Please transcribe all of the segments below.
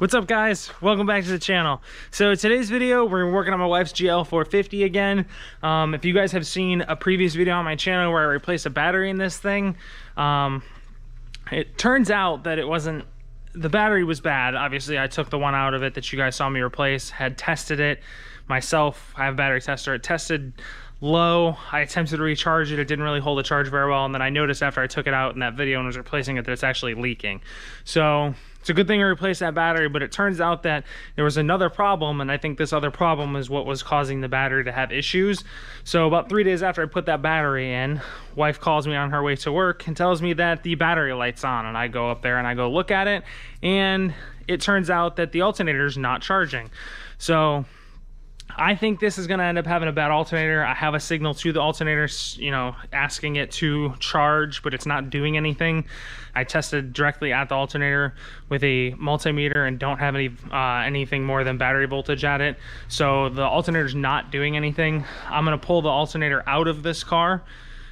What's up, guys? Welcome back to the channel. So today's video, we're working on my wife's GL450 again. If you guys have seen a previous video on my channel where I replaced a battery in this thing, it turns out that the battery was bad. Obviously, I took the one out of it that you guys saw me replace, had tested it myself. I have a battery tester. It tested low. I attempted to recharge it. It didn't really hold a charge very well. And then I noticed after I took it out in that video and was replacing it that it's actually leaking. So it's a good thing I replaced that battery, but it turns out that there was another problem, and I think this other problem is what was causing the battery to have issues. So about 3 days after I put that battery in, wife calls me on her way to work and tells me that the battery light's on, and I go up there and I go look at it, and it turns out that the alternator's not charging. So I think this is going to end up having a bad alternator. I have a signal to the alternator, you know, asking it to charge, but it's not doing anything. I tested directly at the alternator with a multimeter and don't have anything more than battery voltage at it. So the alternator's not doing anything. I'm going to pull the alternator out of this car.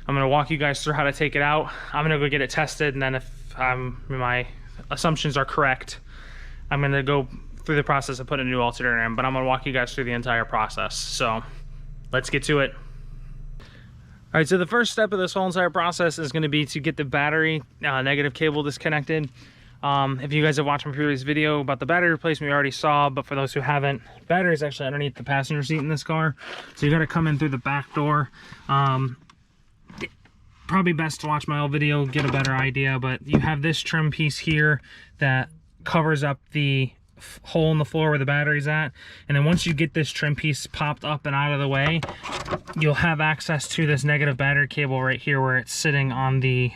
I'm going to walk you guys through how to take it out. I'm going to go get it tested, and then if my assumptions are correct, I'm going to go through the process of putting a new alternator in, but I'm going to walk you guys through the entire process. So let's get to it. All right, so the first step of this whole entire process is going to be to get the battery negative cable disconnected. If you guys have watched my previous video about the battery replacement, you already saw, but for those who haven't, the battery is actually underneath the passenger seat in this car. So you got to come in through the back door. Probably best to watch my old video, get a better idea, but you have this trim piece here that covers up the hole in the floor where the battery's at, and then once you get this trim piece popped up and out of the way, you'll have access to this negative battery cable right here where it's sitting on the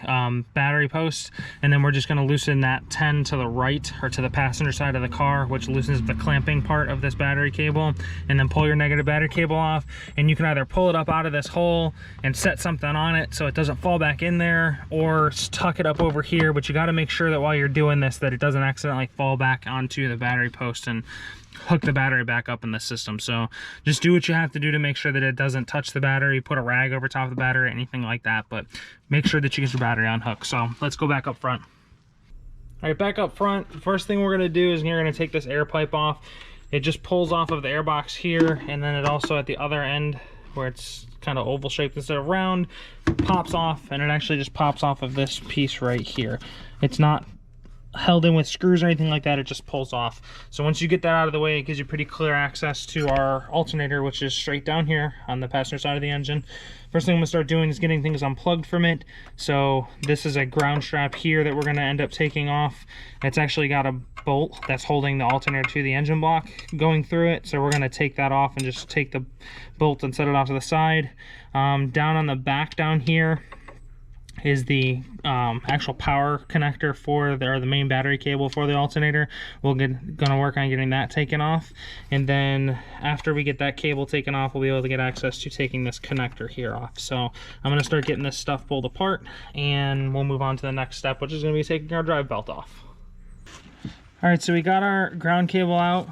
battery post. And then we're just going to loosen that 10 to the right, or to the passenger side of the car, which loosens the clamping part of this battery cable, and then pull your negative battery cable off. And you can either pull it up out of this hole and set something on it so it doesn't fall back in there, or tuck it up over here, but you got to make sure that while you're doing this that it doesn't accidentally fall back onto the battery post and hook the battery back up in the system. So just do what you have to do to make sure that it doesn't touch the battery. Put a rag over top of the battery, anything like that, but make sure that you get your battery unhooked. So let's go back up front. All right, back up front, the first thing we're going to do is you're going to take this air pipe off. It just pulls off of the air box here, and then it also at the other end where it's kind of oval shaped instead of round, pops off, and it actually just pops off of this piece right here. It's not held in with screws or anything like that, it just pulls off. So once you get that out of the way, it gives you pretty clear access to our alternator, which is straight down here on the passenger side of the engine. First thing I'm going to start doing is getting things unplugged from it. So this is a ground strap here that we're going to end up taking off. It's actually got a bolt that's holding the alternator to the engine block going through it. So we're going to take that off and just take the bolt and set it off to the side. Down on the back down here is the actual power connector for the main battery cable for the alternator. Gonna work on getting that taken off, and then after we get that cable taken off, we'll be able to get access to taking this connector here off. So I'm gonna start getting this stuff pulled apart, and we'll move on to the next step, which is gonna be taking our drive belt off. All right, so we got our ground cable out,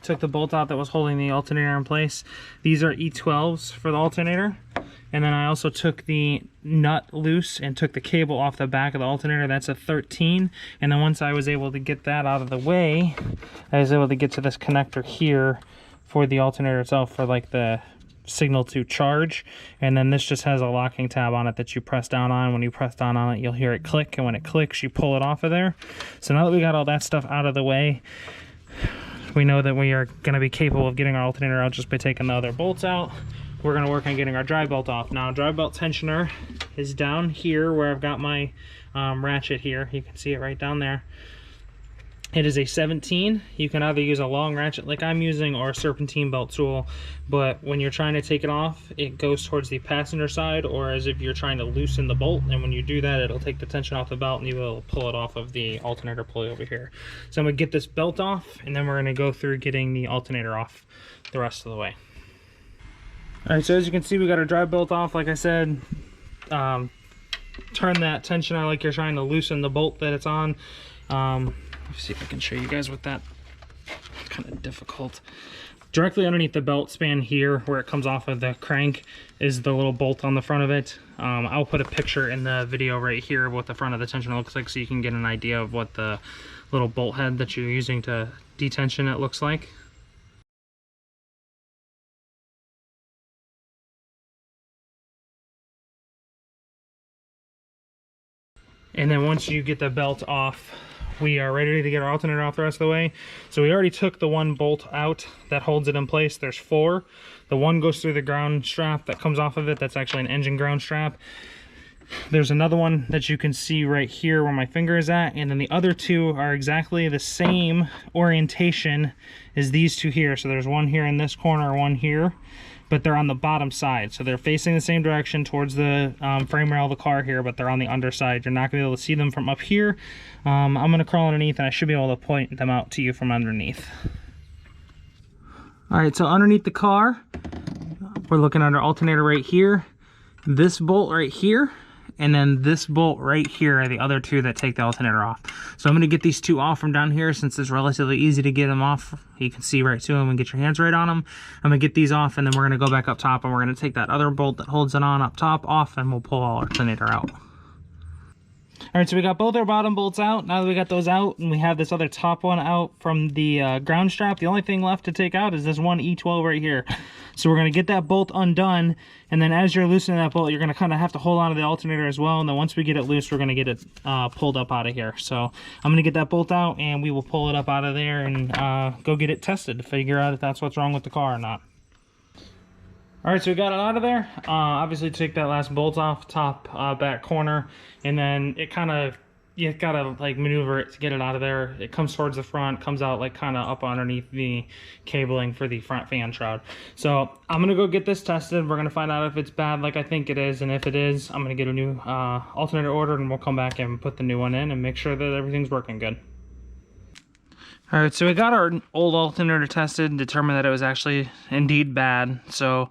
took the bolt out that was holding the alternator in place. These are E12s for the alternator. And then I also took the nut loose and took the cable off the back of the alternator. That's a 13. And then once I was able to get that out of the way, I was able to get to this connector here for the alternator itself for like the signal to charge. And then this just has a locking tab on it that you press down on. When you press down on it, you'll hear it click. And when it clicks, you pull it off of there. So now that we got all that stuff out of the way, we know that we are going to be capable of getting our alternator out just by taking the other bolts out. We're going to work on getting our drive belt off. Now, drive belt tensioner is down here where I've got my ratchet here. You can see it right down there. It is a 17. You can either use a long ratchet like I'm using or a serpentine belt tool, but when you're trying to take it off, it goes towards the passenger side, or as if you're trying to loosen the bolt, and when you do that, it'll take the tension off the belt and you will pull it off of the alternator pulley over here. So I'm going to get this belt off, and then we're going to go through getting the alternator off the rest of the way. All right, so as you can see, we got our drive belt off. Like I said, turn that tensioner like you're trying to loosen the bolt that it's on. Let's see if I can show you guys what that, kind of difficult. Directly underneath the belt span here, where it comes off of the crank, is the little bolt on the front of it. I'll put a picture in the video right here of what the front of the tensioner looks like so you can get an idea of what the little bolt head that you're using to detension, it looks like. And then once you get the belt off, we are ready to get our alternator off the rest of the way. So we already took the one bolt out that holds it in place. There's 4. The one goes through the ground strap that comes off of it. That's actually an engine ground strap. There's another one that you can see right here where my finger is at, and then the other 2 are exactly the same orientation as these 2 here. So there's one here in this corner, one here, but they're on the bottom side. So they're facing the same direction towards the frame rail of the car here, but they're on the underside. You're not gonna be able to see them from up here. I'm gonna crawl underneath and I should be able to point them out to you from underneath. All right, so underneath the car, we're looking at our alternator right here, this bolt right here, and then this bolt right here are the other 2 that take the alternator off. So I'm going to get these 2 off from down here since it's relatively easy to get them off. You can see right to them and get your hands right on them. I'm going to get these off, and then we're going to go back up top and we're going to take that other bolt that holds it on up top off, and we'll pull our alternator out. All right, so we got both our bottom bolts out. Now that we got those out and we have this other top one out from the ground strap, the only thing left to take out is this one E12 right here. So we're going to get that bolt undone, and then as you're loosening that bolt, you're going to kind of have to hold on to the alternator as well, and then once we get it loose, we're going to get it pulled up out of here. So I'm going to get that bolt out, and we will pull it up out of there and go get it tested to figure out if that's what's wrong with the car or not. All right, so we got it out of there. Obviously take that last bolt off top back corner, and then it kind of, you gotta like maneuver it to get it out of there. It comes towards the front, comes out like kind of up underneath the cabling for the front fan shroud. So I'm gonna go get this tested. We're gonna find out if it's bad like I think it is, and if it is, I'm gonna get a new alternator ordered, and we'll come back and put the new one in and make sure that everything's working good. All right, so we got our old alternator tested and determined that it was actually indeed bad. So,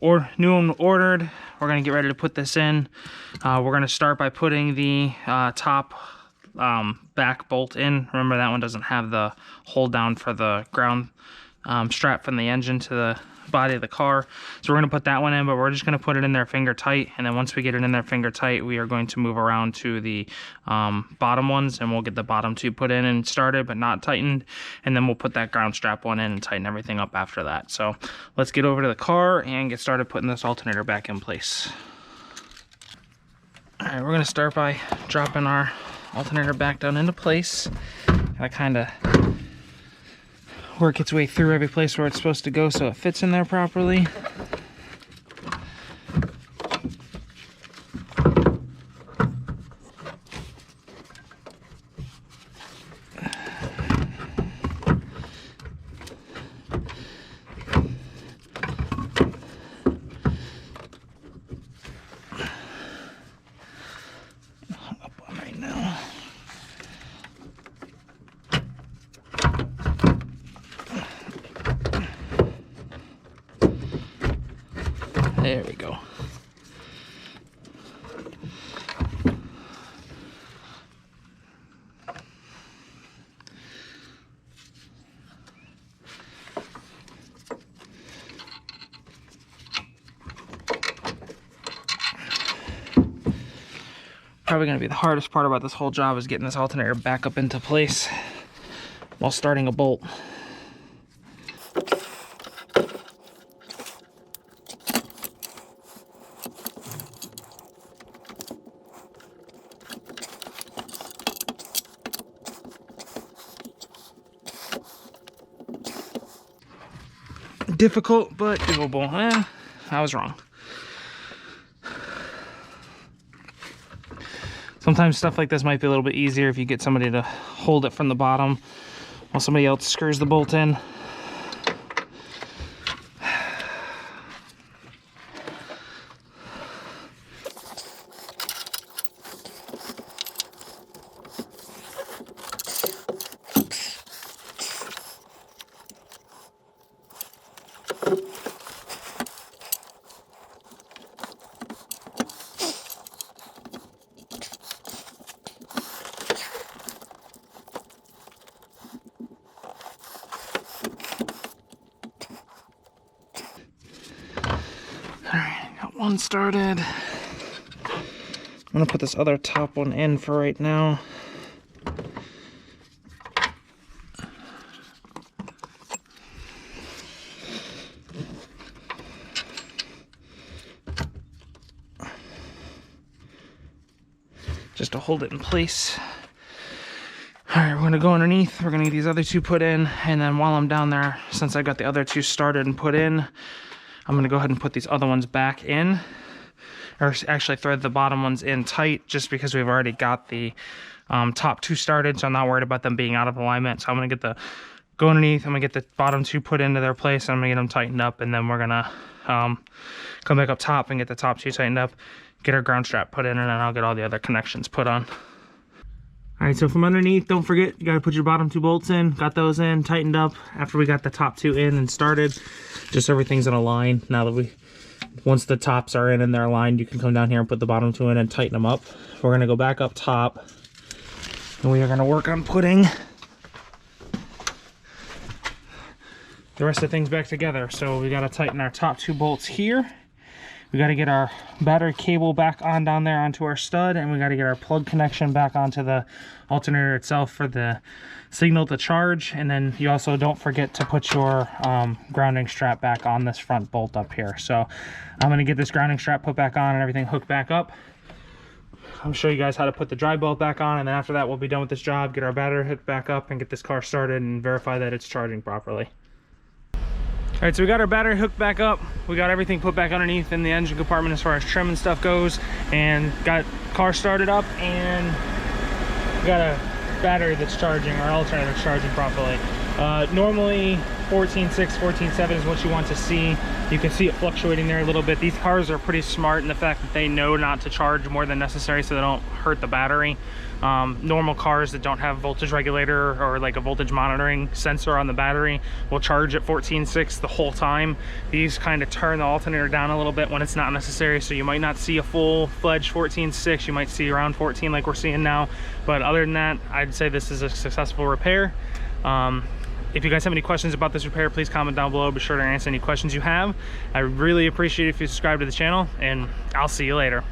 new one ordered. We're gonna get ready to put this in. We're gonna start by putting the top back bolt in. Remember, that one doesn't have the hold down for the ground strap from the engine to the body of the car. So we're going to put that one in, but we're just going to put it in there finger tight, and then once we get it in there finger tight, we are going to move around to the bottom ones, and we'll get the bottom 2 put in and started but not tightened, and then we'll put that ground strap one in and tighten everything up after that. So let's get over to the car and get started putting this alternator back in place. All right, we're going to start by dropping our alternator back down into place. Gotta kind of work its way through every place where it's supposed to go so it fits in there properly. Up on right now. There we go. Probably going to be the hardest part about this whole job is getting this alternator back up into place while starting a bolt. Difficult, but doable. I was wrong. Sometimes stuff like this might be a little bit easier if you get somebody to hold it from the bottom while somebody else screws the bolt in. One started. I'm gonna put this other top one in for right now. just to hold it in place. All right, we're gonna go underneath. We're gonna get these other two put in, and then while I'm down there, since I got the other two started and put in, I'm gonna go ahead and put these other ones back in, or actually thread the bottom ones in tight, just because we've already got the top two started, so I'm not worried about them being out of alignment. So I'm gonna go underneath, I'm gonna get the bottom two put into their place, and I'm gonna get them tightened up, and then we're gonna come back up top and get the top two tightened up, get our ground strap put in, and then I'll get all the other connections put on. All right, so from underneath, don't forget, you gotta put your bottom two bolts in. Got those in, tightened up. After we got the top two in and started, just so everything's in a line. Now that once the tops are in and they're aligned, you can come down here and put the bottom two in and tighten them up. We're gonna go back up top, and we are gonna work on putting the rest of things back together. So we gotta tighten our top two bolts here. We got to get our battery cable back on down there onto our stud, and we got to get our plug connection back onto the alternator itself for the signal to charge. And then you also don't forget to put your grounding strap back on this front bolt up here. So I'm going to get this grounding strap put back on and everything hooked back up. I'll show you guys how to put the dry bolt back on, and then after that we'll be done with this job, get our battery hooked back up, and get this car started and verify that it's charging properly. All right, so we got our battery hooked back up. We got everything put back underneath in the engine compartment as far as trim and stuff goes, and got car started up, and we got a battery that's charging, our alternator that's charging properly. Normally 14.6, 14.7 is what you want to see. You can see it fluctuating there a little bit. These cars are pretty smart in the fact that they know not to charge more than necessary so they don't hurt the battery. Normal cars that don't have voltage regulator or like a voltage monitoring sensor on the battery will charge at 14.6 the whole time. These kind of turn the alternator down a little bit when it's not necessary, so you might not see a full-fledged 14.6. You might see around 14 like we're seeing now, but other than that, I'd say this is a successful repair. If you guys have any questions about this repair, please comment down below. Be sure to answer any questions you have. I really appreciate it if you subscribe to the channel, and I'll see you later.